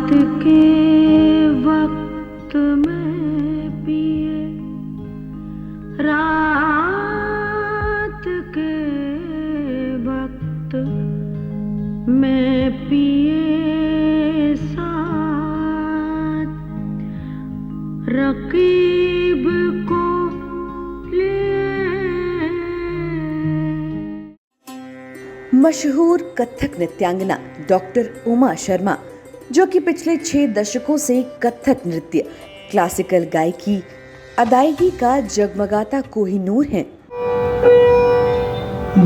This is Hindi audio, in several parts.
के वक्त में पिए, रात के वक्त में पिए साथ, रकीब को मशहूर कथक नृत्यांगना डॉक्टर उमा शर्मा, जो कि पिछले 6 दशकों से कथक नृत्य, क्लासिकल गायकी, अदायगी का जगमगाता कोहिनूर हैं।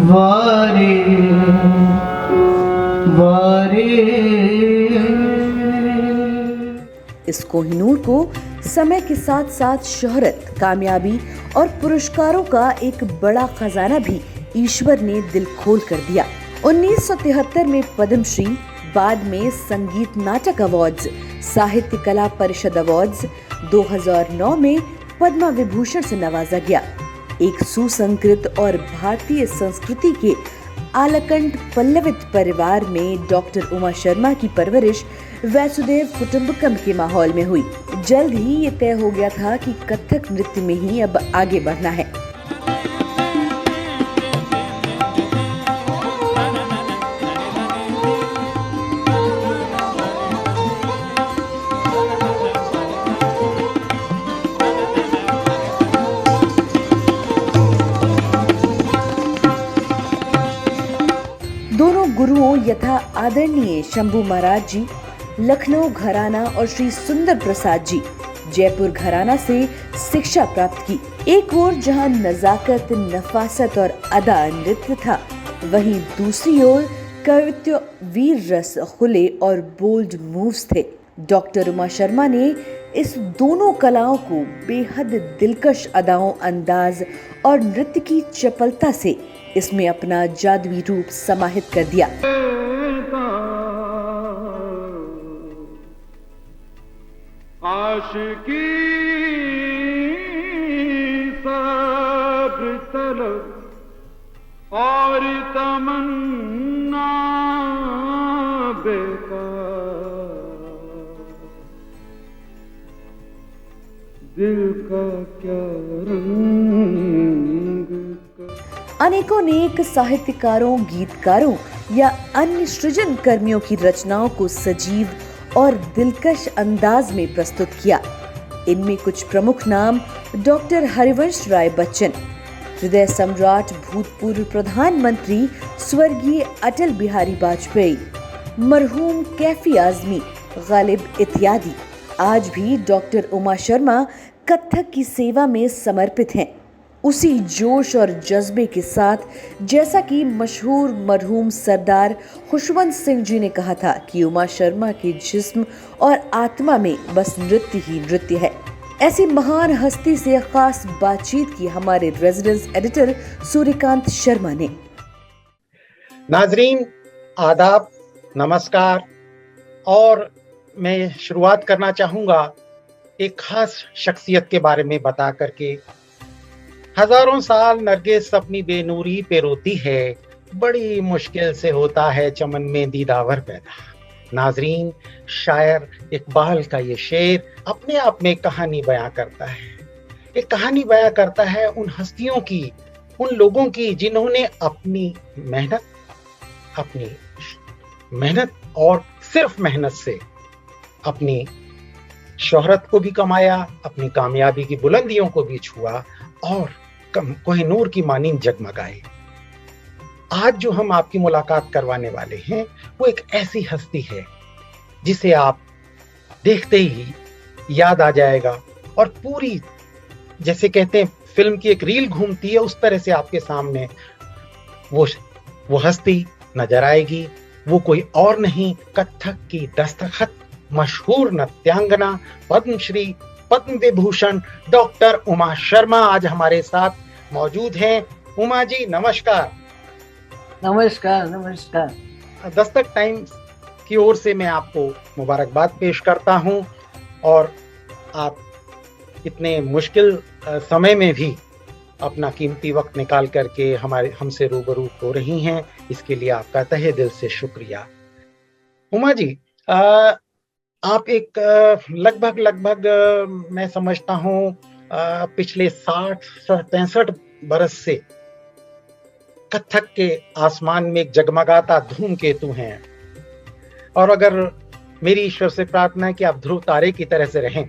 वारे वारे। इस कोहिनूर को समय के साथ साथ शोहरत, कामयाबी और पुरस्कारों का एक बड़ा खजाना भी ईश्वर ने दिल खोल कर दिया। 1973 में पद्मश्री, बाद में संगीत नाटक अवार्ड्स, साहित्य कला परिषद अवार्ड्स, 2009 में पद्म विभूषण से नवाजा गया। एक सुसंस्कृत और भारतीय संस्कृति के आलकंठ पल्लवित परिवार में डॉक्टर उमा शर्मा की परवरिश वसुदेव कुटुंबकम के माहौल में हुई। जल्द ही ये तय हो गया था कि कथक नृत्य में ही अब आगे बढ़ना है। दोनों गुरुओं यथा आदरणीय शंभू महाराज जी, लखनऊ घराना और श्री सुंदर प्रसाद जी, जयपुर घराना से शिक्षा प्राप्त की। एक ओर जहां नजाकत, नफासत और अदा नृत्य था, वहीं दूसरी ओर कवित्व, वीर रस, खुले और बोल्ड मूव्स थे। डॉक्टर उमा शर्मा ने इस दोनों कलाओं को बेहद दिलकश अदाओं, अंदाज और नृत्य की चपलता से इसमें अपना जादुई रूप समाहित कर दिया। आशिकी सब्र तलब और तमन्ना बेकार, दिल का क्या रंग। अनेकों नेक साहित्यकारों, गीतकारों या अन्य सृजन कर्मियों की रचनाओं को सजीव और दिलकश अंदाज में प्रस्तुत किया। इनमें कुछ प्रमुख नाम डॉक्टर हरिवंश राय बच्चन, हृदय सम्राट भूतपूर्व प्रधानमंत्री स्वर्गीय अटल बिहारी वाजपेयी, मरहूम कैफी आजमी, गालिब इत्यादि। आज भी डॉक्टर उमा शर्मा कथक की सेवा में समर्पित हैं, उसी जोश और जज्बे के साथ जैसा कि मशहूर मरहूम सरदार खुशवंत सिंह जी ने कहा था कि उमा शर्मा के जिस्म और आत्मा में बस नृत्य ही नृत्य है। ऐसी महान हस्ती से खास बातचीत की हमारे रेजिडेंस एडिटर सूर्यकांत शर्मा ने। नाजरीन, आदाब, नमस्कार। और मैं शुरुआत करना चाहूंगा एक खास शख्सियत के बारे में बता करके। हजारों साल नरगिस अपनी बेनूरी पे रोती है, बड़ी मुश्किल से होता है चमन में दीदावर पैदा। नाजरीन, शायर इकबाल का ये शेर अपने आप में कहानी बयां करता है। एक कहानी बयां करता है उन हस्तियों की, उन लोगों की जिन्होंने अपनी मेहनत और सिर्फ मेहनत से अपनी शोहरत को भी कमाया, अपनी कामयाबी की बुलंदियों को भी छुआ और कोहिनूर की मानींद जगमगाए। आज जो हम आपकी मुलाकात करवाने वाले हैं वो एक ऐसी हस्ती है जिसे आप देखते ही याद आ जाएगा और पूरी, जैसे कहते हैं फिल्म की एक रील घूमती है, उस तरह से आपके सामने वो हस्ती नजर आएगी। वो कोई और नहीं, कथक की दस्तखत मशहूर नृत्यांगना, पद्मश्री, पद्म विभूषण डॉक्टर उमा शर्मा आज हमारे साथ मौजूद हैं। उमा जी, नमस्कार। नमस्कार। नमस्कार। दस्तक टाइम्स की ओर से मैं आपको मुबारकबाद पेश करता हूं और आप इतने मुश्किल समय में भी अपना कीमती वक्त निकाल करके हमसे रूबरू हो रही हैं, इसके लिए आपका तहे दिल से शुक्रिया। उमा जी, आप एक लगभग लगभग मैं समझता हूँ पिछले 60-65 बरस से कथक के आसमान में एक जगमगाता धूमकेतु हैं। और अगर मेरी ईश्वर से प्रार्थना है कि आप ध्रुव तारे की तरह से रहें,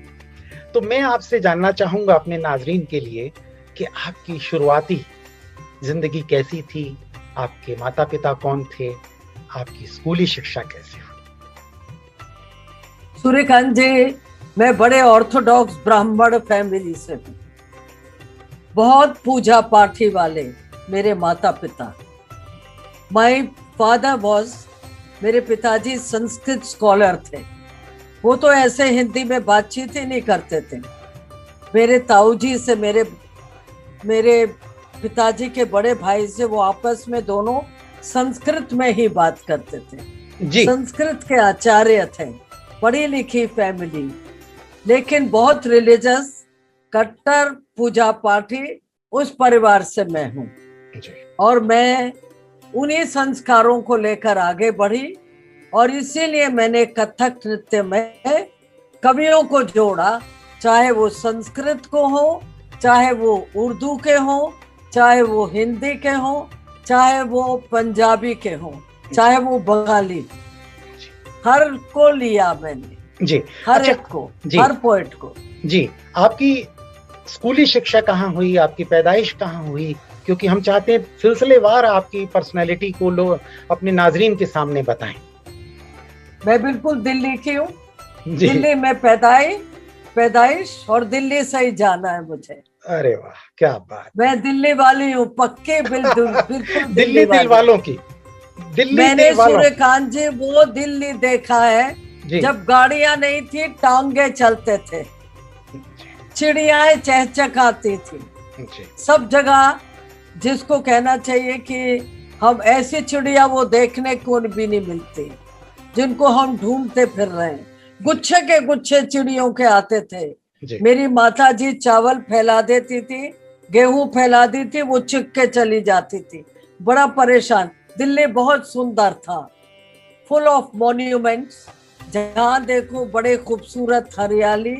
तो मैं आपसे जानना चाहूंगा अपने नाजरीन के लिए कि आपकी शुरुआती जिंदगी कैसी थी, आपके माता पिता कौन थे, आपकी स्कूली शिक्षा कैसी हुई? सूर्यकांत जी, मैं बड़े ऑर्थोडॉक्स ब्राह्मण फैमिली से हूँ। बहुत पूजा पाठी वाले मेरे माता पिता। माय फादर वॉज, मेरे पिताजी संस्कृत स्कॉलर थे। वो तो ऐसे हिंदी में बातचीत ही नहीं करते थे। मेरे ताऊजी से, मेरे पिताजी के बड़े भाई से वो आपस में दोनों संस्कृत में ही बात करते थे जी। संस्कृत के आचार्य थे। पढ़ी लिखी फैमिली, लेकिन बहुत रिलीजियस, कट्टर पूजा पाठी उस परिवार से मैं हूँ। और मैं उन्हीं संस्कारों को लेकर आगे बढ़ी और इसीलिए मैंने कथक नृत्य में कवियों को जोड़ा, चाहे वो संस्कृत को हो, चाहे वो उर्दू के हो, चाहे वो हिंदी के हो, चाहे वो पंजाबी के हो, चाहे वो बंगाली, हर को लिया मैंने जी। हर अच्छा, एक को जी। हर पोएट को। जी, आपकी स्कूली शिक्षा कहाँ हुई, आपकी पैदाइश कहाँ हुई? क्योंकि हम चाहते हैं सिलसिलेवार आपकी पर्सनैलिटी को लोग अपने नाजरीन के सामने बताएं। मैं बिल्कुल दिल्ली की हूँ। जी। दिल्ली में पैदाइश और दिल्ली से ही जाना है मुझे। अरे वाह, क्या बात। मैं दिल्ली वाली हूँ, पक्के बिल्कुल दिल्ली दिल वालों की। दिल्ली मैंने दिल वालों। सूर्यकांत जी वो दिल्ली देखा है जी। जब गाड़ियां नहीं थी, टांगे चलते थे, चिड़ियाएं चहचहाती थी। जी। सब जगह जिसको कहना चाहिए कि हम ऐसी चिड़िया वो देखने को भी नहीं मिलती जिनको हम ढूंढते फिर रहे हैं। गुच्छे के गुच्छे चिड़ियों के आते थे। जी। मेरी माता जी चावल फैला देती थी, गेहूं फैला दी थी, वो चिक के चली जाती थी। बड़ा परेशान। दिल्ली बहुत सुंदर था, फुल ऑफ मॉन्यूमेंट्स, जहाँ देखो बड़े खूबसूरत हरियाली,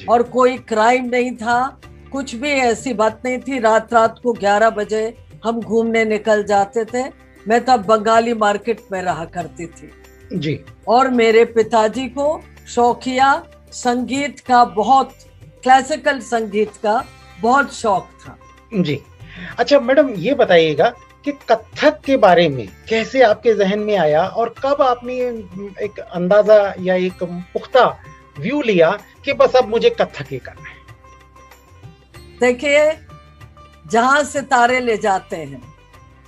और कोई क्राइम नहीं था, कुछ भी ऐसी बात नहीं थी। रात रात को 11 बजे हम घूमने निकल जाते थे। मैं तब बंगाली मार्केट में रहा करती थी जी। और मेरे पिताजी को शौकिया संगीत का, बहुत क्लासिकल संगीत का बहुत शौक था। जी। अच्छा मैडम, ये बताइएगा कि कथक के बारे में कैसे आपके जहन में आया और कब आपने एक अंदाजा या एक पुख्ता व्यू लिया कि बस अब मुझे कथक ही करना है? देखिए, जहां सितारे ले जाते हैं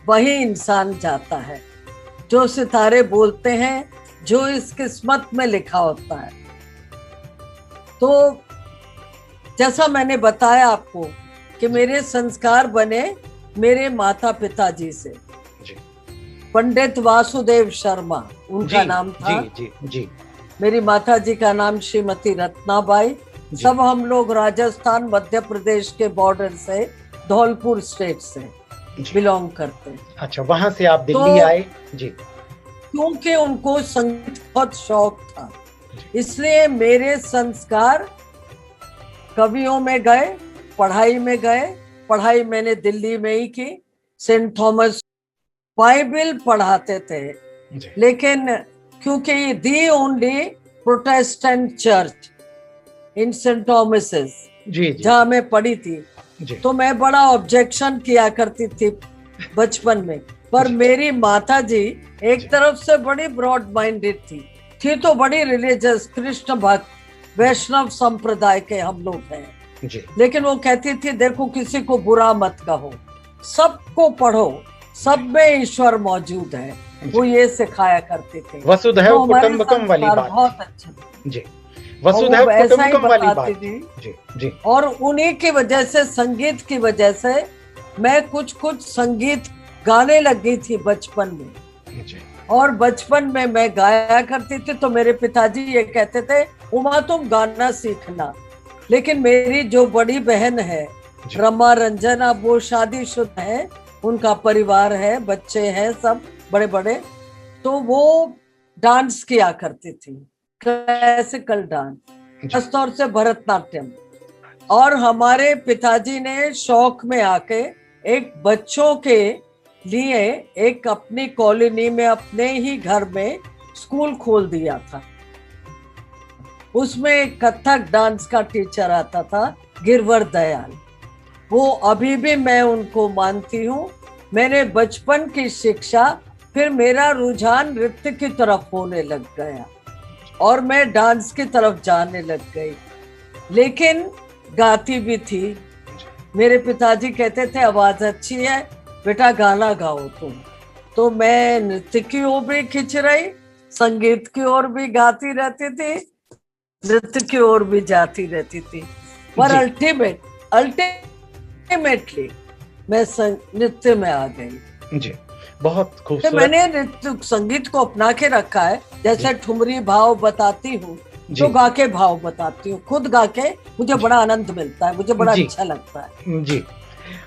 वही इंसान जाता है। जो सितारे बोलते हैं, जो इस किस्मत में लिखा होता है। तो जैसा मैंने बताया आपको कि मेरे संस्कार बने मेरे माता पिताजी से। जी। पंडित वासुदेव शर्मा उनका नाम था। जी जी जी। मेरी माता जी का नाम श्रीमती रत्नाबाई। सब हम लोग राजस्थान मध्य प्रदेश के बॉर्डर से, धौलपुर स्टेट से बिलोंग करते हैं। अच्छा, वहां से आप दिल्ली आए? जी। क्योंकि उनको संगीत बहुत शौक था, इसलिए मेरे संस्कार कवियों में गए, पढ़ाई में गए। पढ़ाई मैंने दिल्ली में ही की। सेंट थॉमस बाइबल पढ़ाते थे, लेकिन क्योंकि the only Protestant church in Saint Thomas जहाँ मैं पढ़ी थी, तो मैं बड़ा ऑब्जेक्शन किया करती थी बचपन में। पर मेरी माता जी एक तरफ से बड़ी ब्रॉड माइंडेड थी तो बड़ी रिलीजियस, कृष्ण भक्त, वैष्णव संप्रदाय के हम लोग हैं जी। लेकिन वो कहती थी देखो किसी को बुरा मत कहो, सबको पढ़ो, सब में ईश्वर मौजूद है। वो ये सिखाया करते थे। वसुधैव कुटुंबकम वाली बात। बहुत अच्छा जी, वसुधैव कुटुंबकम वाली बात। जी जी। और उन्हीं की वजह से, संगीत की वजह से मैं कुछ संगीत गाने लग गई थी बचपन में। जी। और बचपन में मैं गाया करती थी तो मेरे पिताजी ये कहते थे उमा तुम गाना सीखना। लेकिन मेरी जो बड़ी बहन है रमा रंजन, अब वो शादीशुदा है, उनका परिवार है, बच्चे हैं सब बड़े बड़े, तो वो डांस किया करती थी। क्लासिकल डांस, जी। खासतौर से भरतनाट्यम। और हमारे पिताजी ने शौक में आके एक बच्चों के लिए एक अपनी कॉलोनी में अपने ही घर में स्कूल खोल दिया था। उसमें एक कथक डांस का टीचर आता था, गिरवर दयाल। वो अभी भी मैं उनको मानती हूँ। मैंने बचपन की शिक्षा, फिर मेरा रुझान नृत्य की तरफ होने लग गया और मैं डांस की तरफ जाने लग गई, लेकिन गाती भी थी। मेरे पिताजी कहते थे आवाज अच्छी है बेटा, गाना गाओ तुम। तो मैं नृत्य की ओर भी खिंच रही, संगीत की ओर भी गाती रहती थी, नृत्य की ओर भी जाती रहती थी। पर अल्टीमेटली मैं नृत्य में आ गई। जी, बहुत तो खूबसूरत। मैंने नृत्य संगीत को अपना के रखा है। जैसे ठुमरी भाव बताती हूँ जी। तो गा के भाव बताती हूँ, खुद गा के मुझे बड़ा आनंद मिलता है, मुझे बड़ा जी। अच्छा लगता है। जी,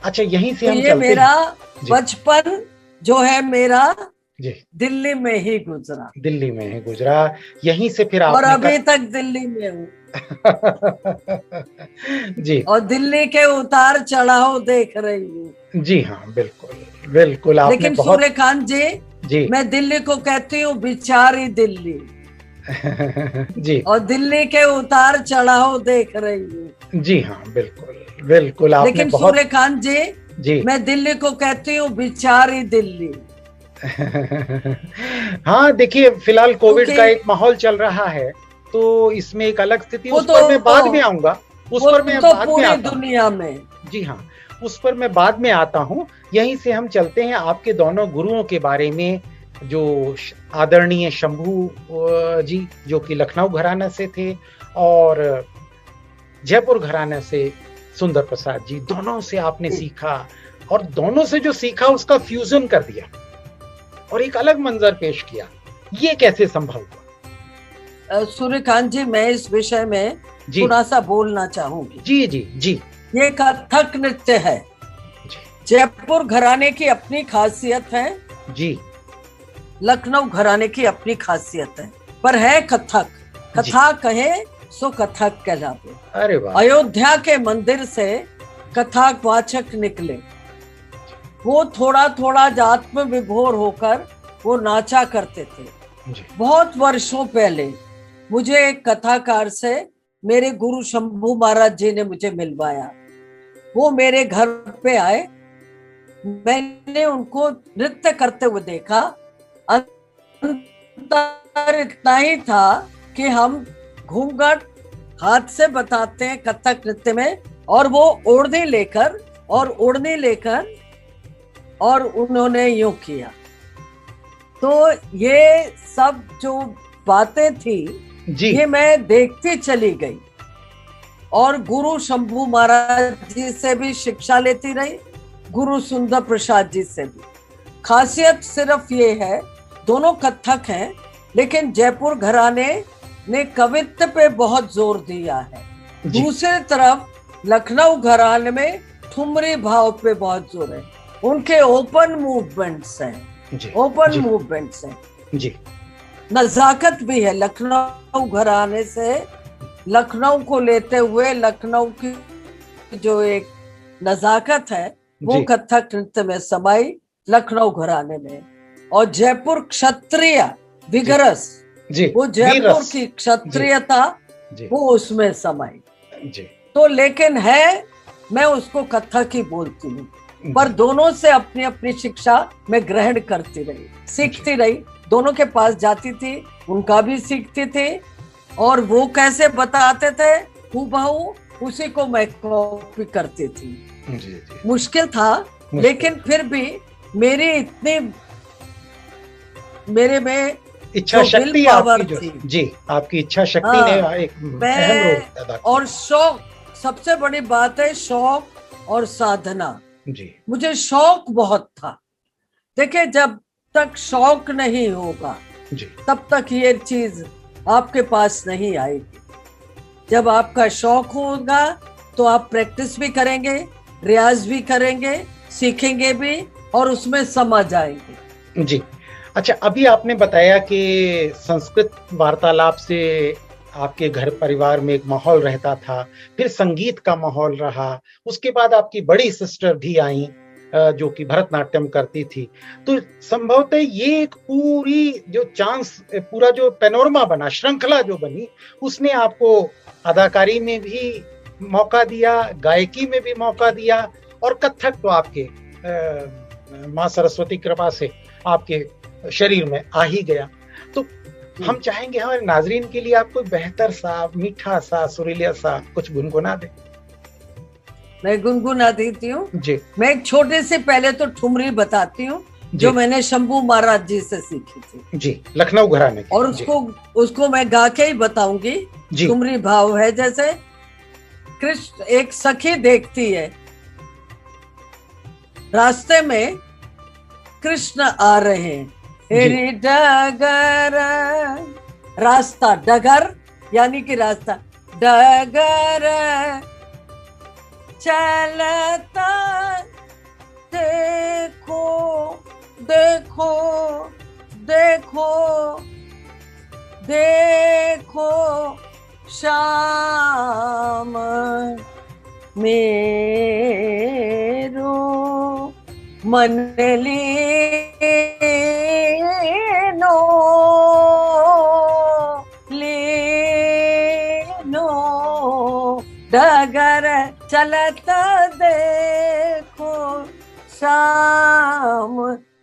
अच्छा, यहीं से तो हम ये चलते मेरा हैं। जी। बचपन जो है मेरा जी, दिल्ली में ही गुजरा दिल्ली में ही गुजरा। यहीं से फिर और आपने अभी तक दिल्ली में हूँ जी, और दिल्ली के उतार चढ़ाव देख रही हूँ। जी हाँ, बिल्कुल बिल्कुल, आपने लेकिन बहुत। सूर्यकांत जी, जी मैं दिल्ली को कहती हूँ बिचारी दिल्ली, जी और दिल्ली के उतार चढ़ाव देख रही हूँ। जी हाँ, बिल्कुल बिल्कुल, आपने लेकिन बहुत। सूर्यकांत जी, जी मैं दिल्ली को कहती हूँ बिचारी दिल्ली। हाँ, देखिए, फिलहाल कोविड क्योंकि का एक माहौल चल रहा है, तो इसमें एक अलग स्थिति, वो उस पर मैं बाद में तो आऊंगा। उस वो पर मैं तो बाद में पूरी आता हूँ। दुनिया में। जी हाँ, उस पर मैं बाद में आता हूँ। यहीं से हम चलते हैं आपके दोनों गुरुओं के बारे में, जो आदरणीय शंभू जी, जो कि लखनऊ घराना से थे, और जयपुर घराना से सुंदर प्रसाद जी। दोनों से आपने सीखा, और दोनों से जो सीखा उसका फ्यूजन कर दिया और एक अलग मंजर पेश किया। ये कैसे संभव हुआ? सूर्यकांत जी, मैं इस विषय में जी थोड़ा सा बोलना चाहूंगी। जी जी जी ये कथक नृत्य है। जी जयपुर घराने की अपनी खासियत है, जी लखनऊ घराने की अपनी खासियत है, पर है कथक। कथा कहे सो कथक कहलावे। अरे वाह, अयोध्या के मंदिर से कथाक वाचक निकले। वो थोड़ा थोड़ा आत्म विभोर होकर वो नाचा करते थे। जी बहुत वर्षों पहले मुझे एक कथाकार से मेरे गुरु शंभू महाराज जी ने मुझे मिलवाया। वो मेरे घर पे आए, मैंने उनको नृत्य करते हुए देखा। अंतर इतना ही था कि हम घूंघट हाथ से बताते हैं कथक नृत्य में, और वो ओढ़नी लेकर और उन्होंने यूं किया। तो ये सब जो बातें थी जी ये मैं देखती चली गई, और गुरु शंभू महाराज जी से भी शिक्षा लेती रही, गुरु सुंदर प्रसाद जी से भी। खासियत सिर्फ ये है, दोनों कथक हैं, लेकिन जयपुर घराने ने कवित्व पे बहुत जोर दिया है। जी। दूसरी तरफ लखनऊ घराने में ठुमरी भाव पे बहुत जोर है। उनके ओपन मूवमेंट्स हैं, जी ओपन जी मूवमेंट्स हैं, जी नजाकत भी है। लखनऊ घराने से लखनऊ को लेते हुए लखनऊ की जो एक नजाकत है वो जी। कथक नृत्य में समाई लखनऊ घराने में। और जयपुर क्षत्रिय विगरस, जी वो जयपुर वीरस। की क्षत्रियता जी वो उसमें समाई। जी तो लेकिन है, मैं उसको कथक ही बोलती हूँ, पर दोनों से अपनी अपनी शिक्षा मैं ग्रहण करती रही, सीखती रही। दोनों के पास जाती थी, उनका भी सीखती थी, और वो कैसे बताते थे हूबहू उसी को मैं कॉपी करती थी। जी जी मुश्किल था, लेकिन फिर भी मेरे में इच्छा जो शक्ति will power आपकी जो थी। जी, आपकी इच्छा शक्ति हाँ, ने एक अहम रोल अदा किया। और शौक, सबसे बड़ी बात है शौक और साधना। जी मुझे शौक बहुत था। देखिए, जब तक शौक नहीं होगा जी तब तक ये चीज आपके पास नहीं आएगी। जब आपका शौक होगा तो आप प्रैक्टिस भी करेंगे, रियाज भी करेंगे, सीखेंगे भी, और उसमें समझ आएंगे। जी अच्छा, अभी आपने बताया कि संस्कृत वार्तालाप से आपके घर परिवार में एक माहौल रहता था, फिर संगीत का माहौल रहा, उसके बाद आपकी बड़ी सिस्टर भी आई जो कि भरतनाट्यम करती थी। तो संभवतः ये एक पूरी जो पूरा जो पैनोरमा बना, श्रृंखला जो बनी, उसने आपको अदाकारी में भी मौका दिया, गायकी में भी मौका दिया, और कथक तो आपके माँ सरस्वती कृपा से आपके शरीर में आ ही गया। तो हम चाहेंगे हमारे नाजरीन के लिए आप कोई बेहतर सा, मीठा सा, सुरीला सा कुछ गुनगुना दे। मैं गुनगुना देती हूँ जी। मैं एक छोटे से पहले तो ठुमरी बताती हूँ जो मैंने शंभू महाराज जी से सीखी थी जी, लखनऊ घराने की। और उसको मैं गा के ही बताऊंगी। ठुमरी भाव है जैसे कृष्ण, एक सखी देखती है रास्ते में कृष्ण आ रहे हैं, हेरी डगर, रास्ता डगर यानी कि रास्ता डगर चलता देखो देखो देखो देखो श्याम मेरो मन लीनो लीनो डगर चलत देखो शाम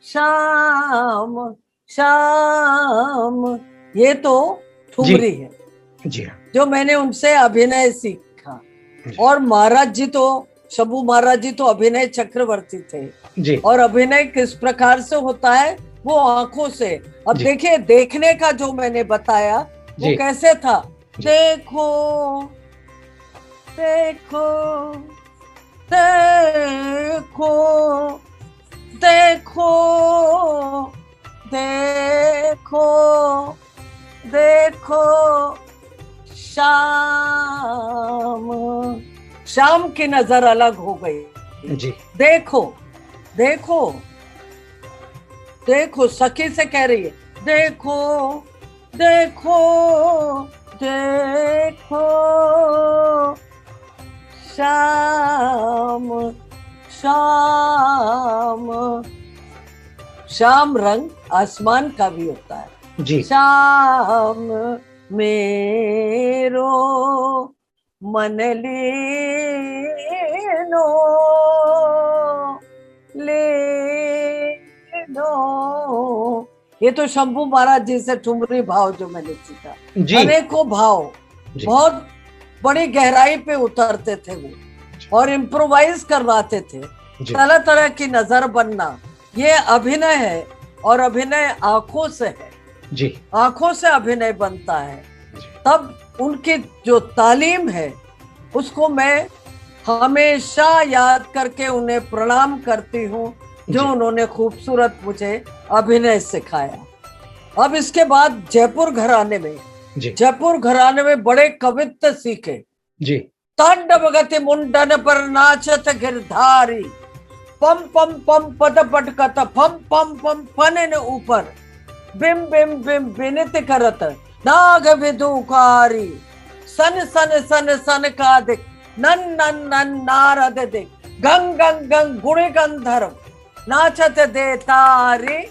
शाम शाम। ये तो ठुमरी है जी, जो मैंने उनसे अभिनय सीखा। और महाराज जी तो, शंभू महाराज जी तो अभिनय चक्रवर्ती थे जी। और अभिनय किस प्रकार से होता है वो आंखों से। अब देखिए, देखने का जो मैंने बताया वो कैसे था, देखो देखो देखो देखो देखो देखो शाम। शाम की नजर अलग हो गई जी। देखो देखो देखो, सखी से कह रही है देखो देखो देखो शाम शाम। शाम रंग आसमान का भी होता है जी। शाम मेरो मन लीनो लीनो। ये तो शंभू महाराज जी से ठुमरी भाव जो मैंने सीखा। अनेकों भाव बहुत बड़ी गहराई पे उतरते थे वो और इम्प्रोवाइज करवाते थे। तरह तरह की नजर बनना ये अभिनय है और अभिनय आंखों से है जी। आंखों से अभिनय बनता है। तब उनकी जो तालीम है उसको मैं हमेशा याद करके उन्हें प्रणाम करती हूँ जो उन्होंने खूबसूरत मुझे अभिनय सिखाया। अब इसके बाद जयपुर घराने में बड़े कवित्व सीखे जी। तांडव गति मुंडन पर नाचत गिरधारी, पम पम पम पद पटकत फम पम पम फने ऊपर, बिम बिम बिम बिनित करत नाग विदुकारी, सन सन सन सन का दिक नन नन नन नारद दिक, गंग गंग गंग गुण गंधर्व नाचत दे तारी,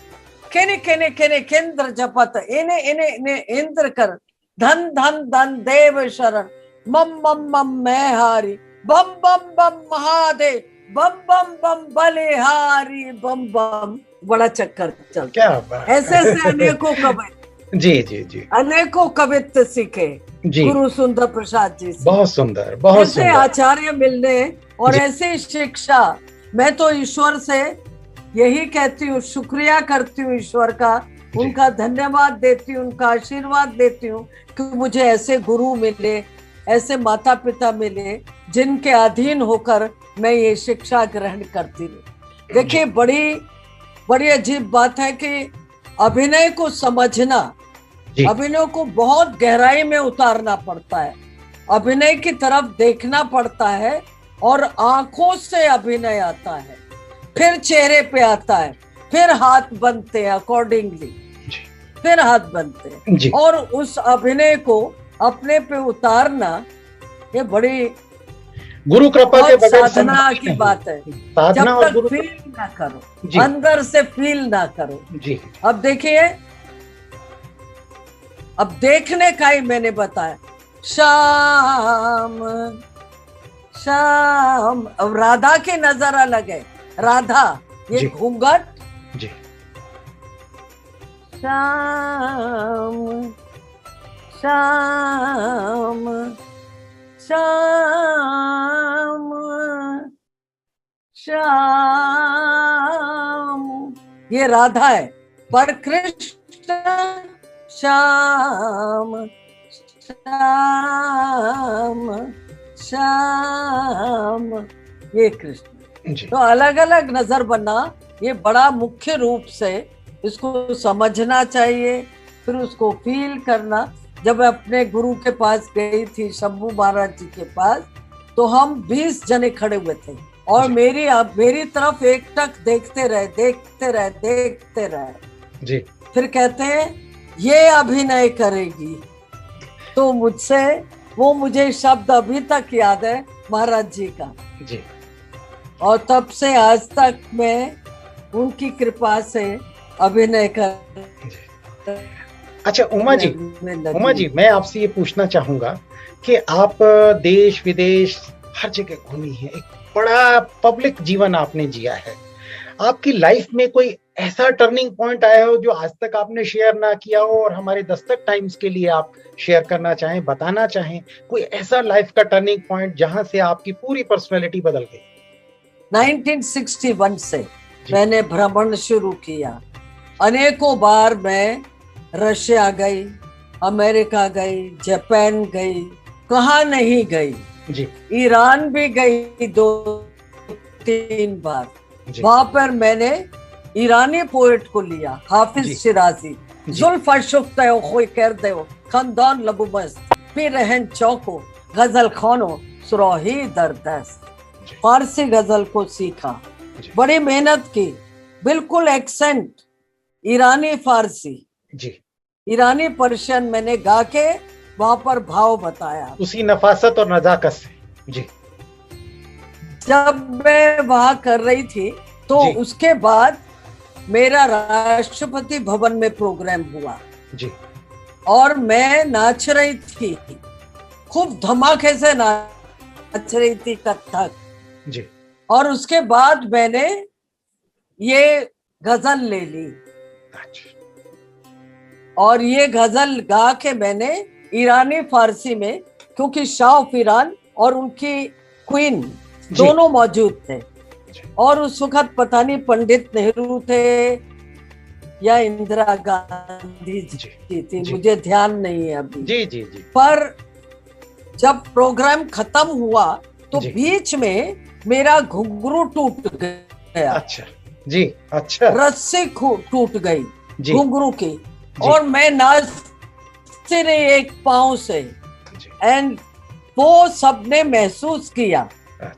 किन किन किन केंद्र जपत इने इने इने इंद्र कर, धन धन धन देव शरण, मम मम मम मैं हारी, बम बम बम महादेव, बम बम बम बलिहारी, बम बम। बड़ा चक्कर चलता। क्या बात। ऐसे ऐसे अनेकों कवित्व जी जी जी, अनेकों कवित्व सीखे गुरु सुंदर प्रसाद जी से। बहुत सुंदर, बहुत ऐसे सुंदर आचार्य मिलने और ऐसी शिक्षा। मैं तो ईश्वर से यही कहती हूँ, शुक्रिया करती हूँ ईश्वर का, उनका धन्यवाद देती हूँ, उनका आशीर्वाद देती हूँ कि मुझे ऐसे गुरु मिले, ऐसे माता पिता मिले जिनके अधीन होकर मैं ये शिक्षा ग्रहण करती रही। देखिए, बड़ी अजीब बात है कि अभिनय को समझना, अभिनय को बहुत गहराई में उतारना पड़ता है, अभिनय की तरफ देखना पड़ता है और आंखों से अभिनय आता है, फिर चेहरे पे आता है, फिर हाथ बनते हैं अकॉर्डिंगली, जी फिर हाथ बनते हैं। जी और उस अभिनय को अपने पे उतारना ये बड़ी गुरु कृपा के बहुत बगैर साधना संभव की नहीं। बात है। साधना जब और तक गुरु फील ना करो, जी अंदर से फील ना करो। जी अब देखिए, अब देखने का ही मैंने बताया, शाम शाम। अब राधा की नजर अलग है, राधा ये जी। घूंघट, जी शाम शाम शाम श्याम, ये राधा है। पर कृष्ण श्याम श्याम श्याम, ये कृष्ण। जी तो अलग अलग नजर बनना ये बड़ा मुख्य रूप से इसको समझना चाहिए, फिर उसको फील करना। जब मैं अपने गुरु के पास गई थी, शंभू महाराज जी के पास, तो हम 20 जने खड़े हुए थे और जी। मेरी तरफ एकटक देखते रहे। जी फिर कहते हैं ये अभिनय करेगी, तो मुझसे वो मुझे शब्द अभी तक याद है महाराज जी का। जी और तब से आज तक मैं उनकी कृपा से अभिनय कर। अच्छा उमा जी, मैं आपसे ये पूछना चाहूंगा कि आप देश विदेश हर जगह घूमी हैं, एक बड़ा पब्लिक जीवन आपने जिया है। आपकी लाइफ में कोई ऐसा टर्निंग पॉइंट आया हो जो आज तक आपने शेयर ना किया हो और हमारे दस्तक टाइम्स के लिए आप शेयर करना चाहें, बताना चाहें, कोई ऐसा लाइफ का टर्निंग पॉइंट जहां से आपकी पूरी पर्सनैलिटी बदल गई? 1961 से मैंने भ्रमण शुरू किया। अनेकों बार मैं रशिया गई, अमेरिका गई, जापान गई, कहाँ नहीं गई जी ईरान भी गई 2-3 बार। जी वहां पर मैंने ईरानी पोएट को लिया, जी। हाफिज शिराजी। जुल्फ शुफ्त खोई कर दे खानदान लबू मस्त, फिर रहन चौको गजल खानो सुराही दरदस्त। फारसी गजल को सीखा, बड़ी मेहनत की, बिल्कुल एक्सेंट ईरानी फारसी, जी ईरानी पर्शियन मैंने गा के वहां पर भाव बताया। उसी नफासत और नजाकत से। जी जब मैं वहां कर रही थी तो जी। उसके बाद मेरा राष्ट्रपति भवन में प्रोग्राम हुआ जी और मैं नाच रही थी, खूब धमाके से नाच रही थी कथक। जी और उसके बाद मैंने ये गजल ले ली अच्छा और ये गजल गा के मैंने ईरानी फारसी में, क्योंकि शाह ऑफ ईरान और उनकी क्वीन दोनों मौजूद थे और उस वक्त पता नहीं पंडित नेहरू थे या इंदिरा गांधी जी थी, मुझे ध्यान नहीं है अभी। जी जी जी पर जब प्रोग्राम खत्म हुआ तो जी। बीच में मेरा घुंघरू टूट गया। अच्छा जी अच्छा रस्सी टूट गई जी घुंघरू की जी। और मैं नाचती रही एक पांव से। जी एंड वो सबने महसूस किया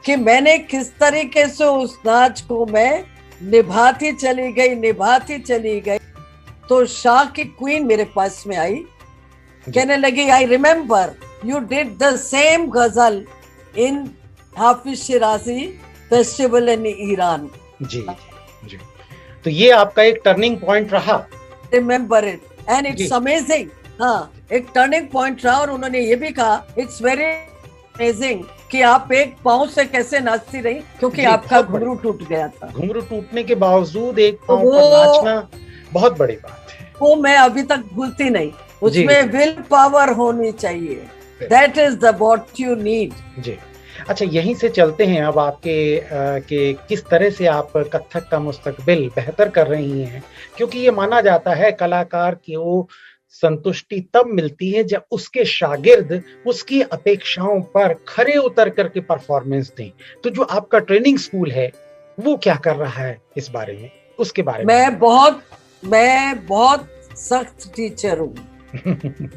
कि मैंने किस तरीके से उस नाच को मैं निभाती चली गई। तो शाह की क्वीन मेरे पास में आई, कहने लगी I remember you did the same गजल इन हाफिज शिराजी फेस्टिवल इन ईरान। जी जी तो ये आपका एक टर्निंग पॉइंट रहा। Remember it and it's amazing. हाँ, एक टर्निंग पॉइंट रहा। और उन्होंने ये भी कहा इट्स वेरी अमेजिंग कि आप एक पाँव से कैसे नाचती रही, क्योंकि आपका घुंघरू टूट गया था। घुंघरू टूटने के बावजूद एक पाँव पर नाचना बहुत बड़ी बात है। वो मैं अभी तक भूलती नहीं। उसमें विल पावर होनी चाहिए। That is the what you need. जी अच्छा, यहीं से चलते हैं अब आपके कि किस तरह से आप कथक का मुस्तकबिल बेहतर कर रही हैं, क्योंकि ये माना जाता है कलाकार की वो संतुष्टि तब मिलती है जब उसके शागिर्द उसकी अपेक्षाओं पर खरे उतर करके परफॉर्मेंस दें। तो जो आपका ट्रेनिंग स्कूल है वो क्या कर रहा है इस बारे में, उसके बारे में? मैं बहुत सख्त टीचर हूँ।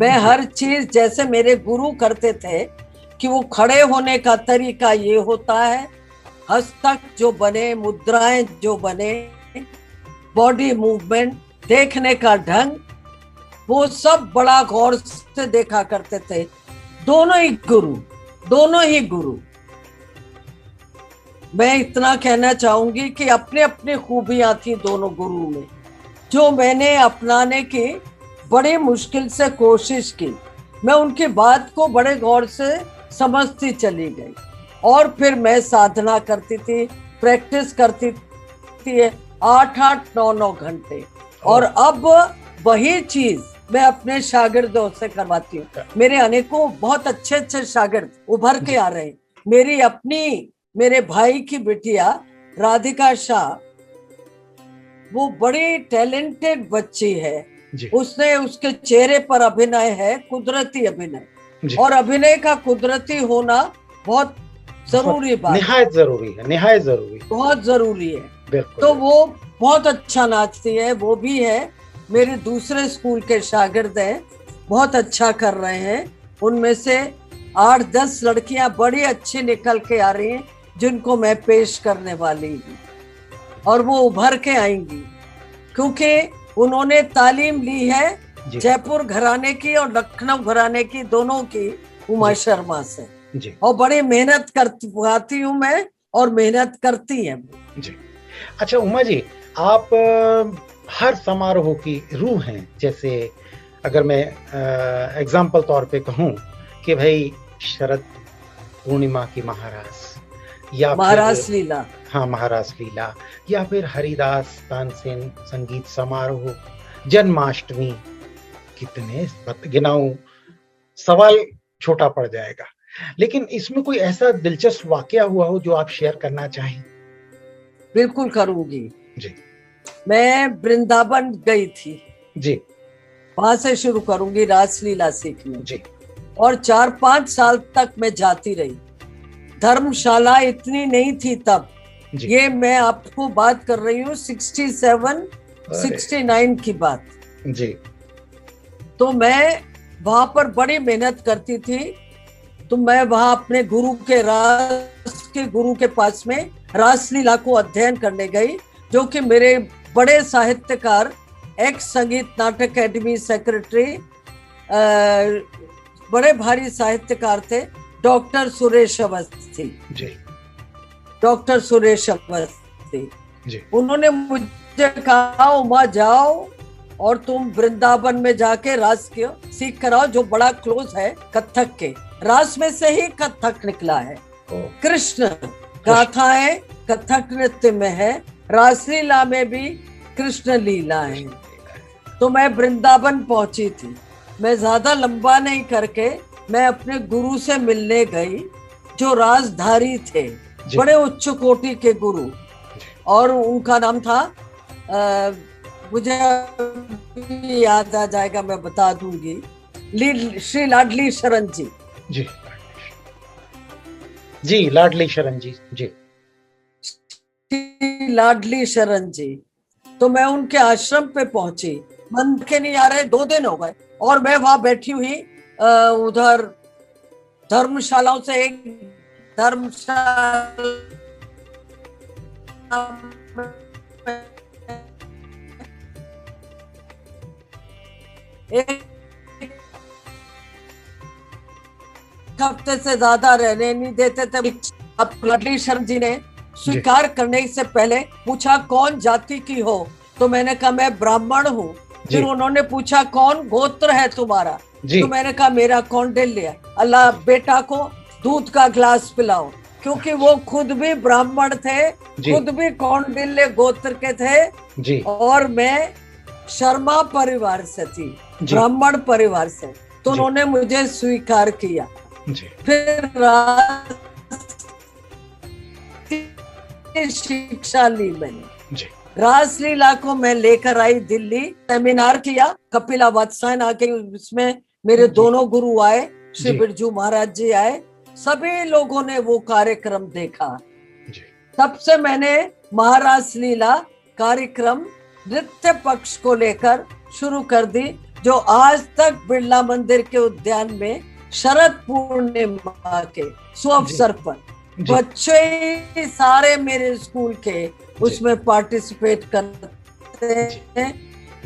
मैं हर चीज जैसे मेरे गुरु करते थे कि वो खड़े होने का तरीका ये होता है, हस्तक जो बने, मुद्राएं जो बने, बॉडी मूवमेंट, देखने का ढंग, वो सब बड़ा गौर से देखा करते थे। दोनों ही गुरु। मैं इतना कहना चाहूंगी कि अपने अपने खूबियां थी दोनों गुरु में, जो मैंने अपनाने की बड़ी मुश्किल से कोशिश की। मैं उनकी बात को बड़े गौर से समझती चली गई और फिर मैं साधना करती थी, प्रैक्टिस करती थी 8-8, 9-9 घंटे। और अब वही चीज मैं अपने शागिर्दों से करवाती हूँ। मेरे अनेकों बहुत अच्छे अच्छे शागिर्द उभर के आ रहे हैं। मेरे भाई की बिटिया राधिका शाह, वो बड़ी टैलेंटेड बच्ची है। उसने, उसके चेहरे पर अभिनय है, कुदरती अभिनय, और अभिनय का कुदरती होना बहुत जरूरी बात, निहायत जरूरी, बहुत जरूरी है। बिल्कुल। तो वो बहुत अच्छा नाचती है। वो भी है, मेरे दूसरे स्कूल के शागिर्द हैं, बहुत अच्छा कर रहे हैं। उनमें से 8-10 लड़कियां बड़ी अच्छी निकल के आ रही हैं, जिनको मैं पेश करने वाली हूँ, और वो उभर के आएंगी, क्योंकि उन्होंने तालीम ली है जयपुर घराने की और लखनऊ घराने की, दोनों की, उमा शर्मा से। और बड़ी मेहनत करती हूँ मैं, और मेहनत करती है जी। अच्छा उमा जी, आप हर समारोह की रूह हैं। जैसे अगर मैं एग्जाम्पल तौर पे कहूँ कि भाई शरद पूर्णिमा की महारास, या महारास लीला, हाँ महारास लीला, या फिर हरिदास तानसेन संगीत समारोह, जन्माष्टमी, कितने गिनाऊं, सवाल छोटा पड़ जाएगा। लेकिन इसमें कोई ऐसा दिलचस्प वाकया हुआ हो जो आप शेयर करना चाहें? बिल्कुल करूंगी जी। मैं वृंदावन गई थी जी, वहां से शुरू करूंगी रासलीला सीखने जी। और 4-5 साल तक मैं जाती रही। धर्मशाला इतनी नहीं थी तब, ये मैं आपको बात कर रही हूँ 67, 69 की बात जी। तो मैं वहां पर बड़ी मेहनत करती थी। तो मैं वहां अपने गुरु के पास में रासलीला को अध्ययन करने गई, जो कि मेरे बड़े साहित्यकार, एक्स संगीत नाटक अकेडमी सेक्रेटरी, बड़े भारी साहित्यकार थे, डॉक्टर सुरेश अवस्थी जी। डॉक्टर सुरेश अवस्थी जी। उन्होंने मुझे कहा, उमा जाओ और तुम वृंदावन में जाके रास सीख कर आओ, जो बड़ा क्लोज है कथक के। रास में से ही कथक निकला है। कृष्ण गाथाएं कथक नृत्य में है, रासलीला में भी कृष्ण लीला है। तो मैं वृंदावन पहुंची थी। मैं ज्यादा लंबा नहीं करके मैं अपने गुरु से मिलने गई, जो राजधारी थे, बड़े उच्च कोटि के गुरु, और उनका नाम था, मुझे याद आ जाएगा, मैं बता दूंगी, श्री लाडली शरण जी। जी जी, लाडली शरण जी। जी, लाडली शरण जी। तो मैं उनके आश्रम पे पहुंची, मन के नहीं आ रहे, 2 दिन हो गए, और मैं वहां बैठी हुई उधर धर्मशालाओं से एक धर्मशाला एक हफ्ते से ज्यादा रहने नहीं देते थे। अब लाडली शरण जी ने स्वीकार करने से पहले पूछा, कौन जाति की हो? तो मैंने कहा मैं ब्राह्मण हूँ। फिर उन्होंने पूछा, कौन गोत्र है तुम्हारा? तो मैंने कहा मेरा कौंडिल्य। अल्लाह बेटा को दूध का गिलास पिलाओ, क्योंकि वो खुद भी ब्राह्मण थे, खुद भी कौंडिल्य गोत्र के थे, और मैं शर्मा परिवार से थी, ब्राह्मण परिवार से। तो उन्होंने मुझे स्वीकार किया। फिर शिक्षा ली मैंने। रासलीला को मैं लेकर आई दिल्ली, सेमिनार किया, कपिला वात्सायन आके, उसमें मेरे दोनों गुरु आए, श्री बिरजू महाराज जी आए, सभी लोगों ने वो कार्यक्रम देखा। तब से मैंने महारास लीला कार्यक्रम नृत्य पक्ष को लेकर शुरू कर दी, जो आज तक बिरला मंदिर के उद्यान में शरद पूर्णिमा के सुअवसर पर बच्चे सारे मेरे स्कूल के उसमें पार्टिसिपेट करते हैं,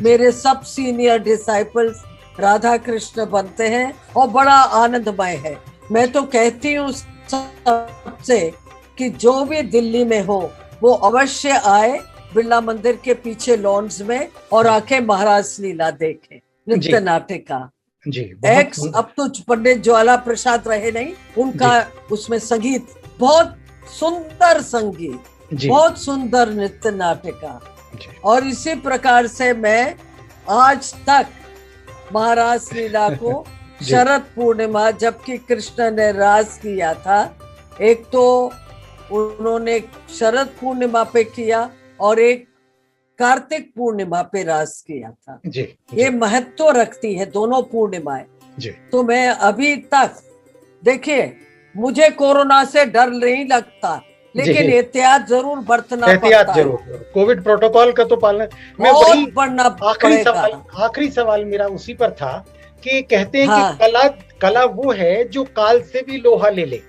मेरे सब सीनियर डिसाइपल्स राधा कृष्ण बनते हैं और बड़ा आनंदमय है। मैं तो कहती हूँ सबसे कि जो भी दिल्ली में हो वो अवश्य आए बिरला मंदिर के पीछे लॉन्स में और आके महाराज लीला देखे, नृत्य नाटिका। जी, एक्स अब तो पंडित ज्वाला प्रसाद रहे नहीं, उनका उसमें संगीत बहुत सुंदर, संगीत बहुत सुंदर, नृत्य नाटिका। और इसी प्रकार से मैं आज तक महाराज लीला को शरद पूर्णिमा, जबकि कृष्ण ने रास किया था, एक तो उन्होंने शरद पूर्णिमा पे किया और एक कार्तिक पूर्णिमा पे रास किया था। ये महत्व रखती है दोनों पूर्णिमाएं। तो मैं अभी तक, देखिए मुझे कोरोना से डर नहीं लगता, लेकिन एहतियात जरूर बरतना पड़ता है। कोविड प्रोटोकॉल का तो पालन बहुत बढ़ना पड़ेगा। आखिरी सवाल मेरा उसी पर था कि कहते हैं कि कला वो है जो काल से भी लोहा ले ले।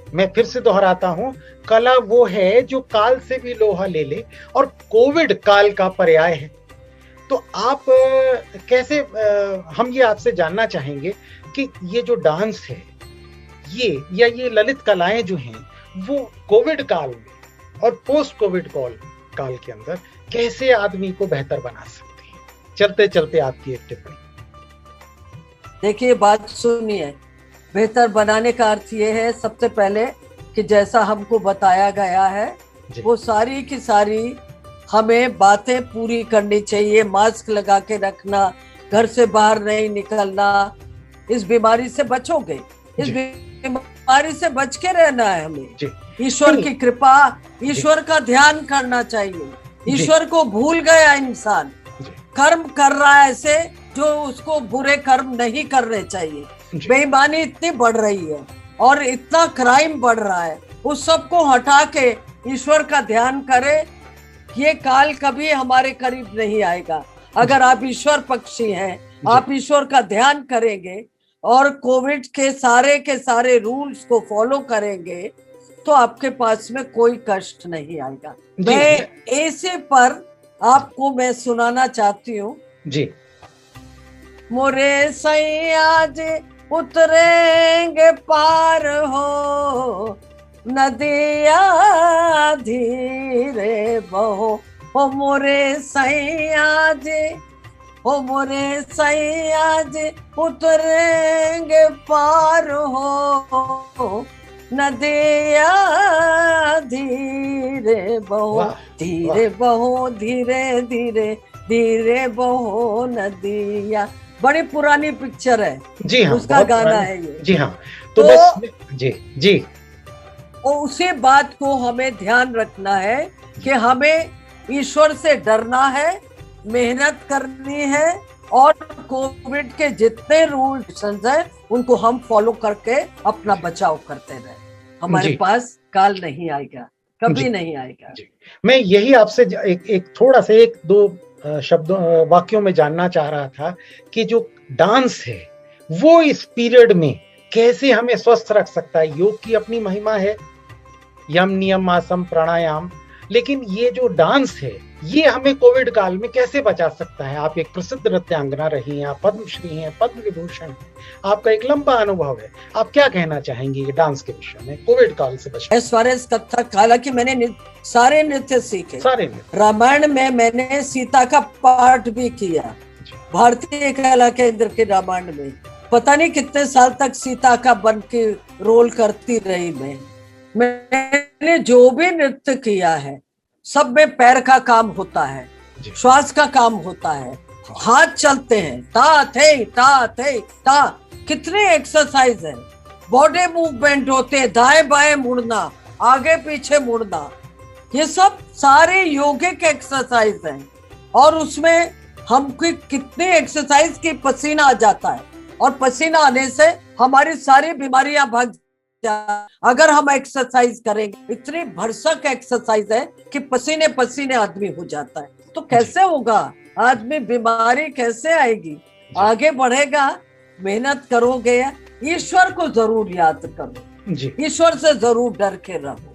मैं फिर से दोहराता हूं, कला वो है जो काल से भी लोहा ले ले, और कोविड काल का पर्याय है। तो आप कैसे, हम ये आपसे जानना चाहेंगे कि ये जो डांस है, ये ललित कलाएं जो हैं, वो कोविड काल में और पोस्ट कोविड काल के अंदर कैसे आदमी को बेहतर बना सकती है? चलते चलते आपकी एक टिप्पणी। देखिए, बात सुनिए, बेहतर बनाने का अर्थ ये है सबसे पहले कि जैसा हमको बताया गया है वो सारी की सारी हमें बातें पूरी करनी चाहिए। मास्क लगा के रखना, घर से बाहर नहीं निकलना, इस बीमारी से बचोगे, इस बीमारी से बच के रहना है हमें। ईश्वर की कृपा, ईश्वर का ध्यान करना चाहिए। ईश्वर को भूल गया इंसान, कर्म कर रहा है ऐसे जो उसको बुरे कर्म नहीं करने चाहिए। बेईमानी इतनी बढ़ रही है और इतना क्राइम बढ़ रहा है, उस सब को हटा के ईश्वर का ध्यान करे। ये काल कभी हमारे करीब नहीं आएगा अगर आप ईश्वर पक्षी हैं, आप ईश्वर का ध्यान करेंगे और कोविड के सारे रूल्स को फॉलो करेंगे तो आपके पास में कोई कष्ट नहीं आएगा। मैं ऐसे पर आपको मैं सुनाना चाहती हूँ जी। मोरे सैया जी उतरेंगे पार हो, नदिया धीरे बहो, हो मोरे सैया जी, हो मोरे सैया जी उतरेंगे पार हो, नदिया धीरे बहो, धीरे बहो, धीरे धीरे धीरे बहो नदिया। बड़ी पुरानी पिक्चर है जी हाँ, उसका गाना है ये। जी हाँ, तो बस जी और उसी बात को हमें ध्यान रखना है कि हमें ईश्वर से डरना है, मेहनत करनी है और कोविड के जितने रूल्स हैं उनको हम फॉलो करके अपना बचाव करते रहे। हमारे पास काल नहीं आएगा, कभी नहीं आएगा। मैं यही आपसे एक थोड़ा सा एक दो शब्दों वाक्यों में जानना चाह रहा था कि जो डांस है वो इस पीरियड में कैसे हमें स्वस्थ रख सकता है। योग की अपनी महिमा है, यम नियम आसन प्राणायाम, लेकिन ये जो डांस है ये हमें कोविड काल में कैसे बचा सकता है? आप एक प्रसिद्ध नृत्यांगना रही हैं, आप पद्मश्री हैं, पद्म विभूषण, आपका एक लंबा अनुभव है, आप क्या कहना चाहेंगे ये डांस के विषय में कोविड काल से बचने? एज फार एज कथक, हालांकि मैंने सारे नृत्य सीखे, सारे रामायण में मैंने सीता का पाठ भी किया, भारतीय कला केंद्र के रामायण में पता नहीं कितने साल तक सीता का बन के रोल करती रही। मैंने जो भी नृत्य किया है सब में पैर का काम होता है, श्वास का काम होता है, हाथ चलते हैं, ता थे ता, कितने एक्सरसाइज है, बॉडी मूवमेंट होते हैं, दाएं बाएं मुड़ना, आगे पीछे मुड़ना, ये सब सारे योगिक एक्सरसाइज हैं। और उसमें हमको कितने एक्सरसाइज की पसीना आ जाता है और पसीना आने से हमारी सारी बीमारियां भाग। अगर हम एक्सरसाइज करेंगे, इतनी भरसक एक्सरसाइज है कि पसीने पसीने आदमी हो जाता है, तो कैसे होगा आदमी, बीमारी कैसे आएगी? आगे बढ़ेगा, मेहनत करोगे, ईश्वर को जरूर याद करो, ईश्वर से जरूर डर के रहो।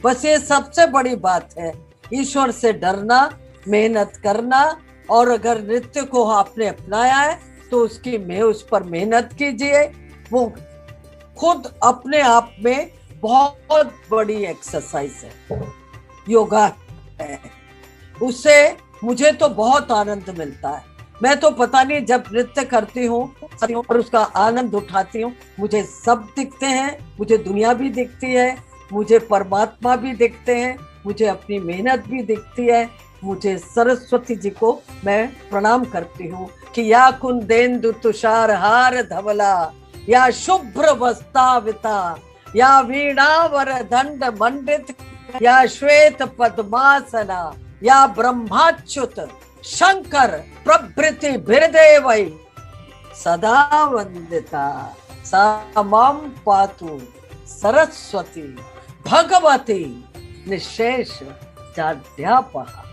बस ये सबसे बड़ी बात है, ईश्वर से डरना, मेहनत करना, और अगर नृत्य को आपने अपनाया है तो उस पर मेहनत कीजिए। वो खुद अपने आप में बहुत बड़ी एक्सरसाइज है, योगा है। उससे मुझे तो बहुत आनंद मिलता है। मैं तो पता नहीं, जब नृत्य करती हूँ और उसका आनंद उठाती हूँ, मुझे सब दिखते हैं, मुझे दुनिया भी दिखती है, मुझे परमात्मा भी दिखते हैं, मुझे अपनी मेहनत भी दिखती है। मुझे सरस्वती जी को मैं प्रणाम करती हूँ कि या कुंदेन्दु तुषार हार धवला, या शुभ्र वस्ताविता, या वीणावर दंड मंडित, या श्वेत पद्मासना, या ब्रह्माच्युत शंकर प्रभृति हृदय सदा वंदिता, सा मां पातु सरस्वती भगवती निशेष जाड्यापहा।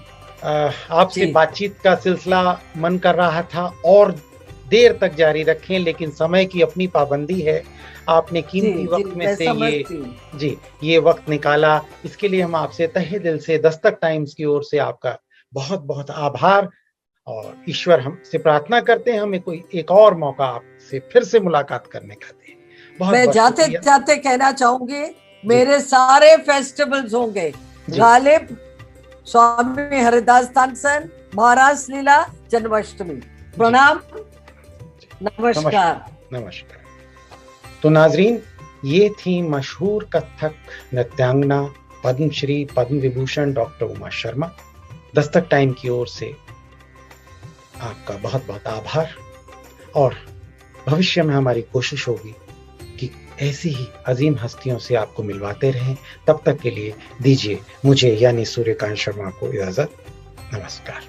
आपसे बातचीत का सिलसिला मन कर रहा था और देर तक जारी रखें, लेकिन समय की अपनी पाबंदी है। आपने कीमती वक्त में से ये वक्त निकाला, इसके लिए हम आपसे तहे दिल से दस्तक टाइम्स की ओर से आपका बहुत बहुत आभार, और ईश्वर हमसे प्रार्थना करते हैं हमें कोई एक और मौका आपसे फिर से मुलाकात करने का दे। मैं जाते जाते कहना चाहूंगी, मेरे सारे फेस्टिवल्स होंगे, गालिब, स्वामी हरिदास तानसेन, महाराज लीला, जन्माष्टमी। प्रणाम, नमस्कार। नमस्कार। तो नाजरीन, ये थी मशहूर कथक नृत्यांगना पद्मश्री पद्म विभूषण डॉक्टर उमा शर्मा। दस्तक टाइम की ओर से आपका बहुत बहुत आभार, और भविष्य में हमारी कोशिश होगी कि ऐसी ही अजीम हस्तियों से आपको मिलवाते रहें। तब तक के लिए दीजिए मुझे यानी सूर्यकांत शर्मा को इजाजत। नमस्कार।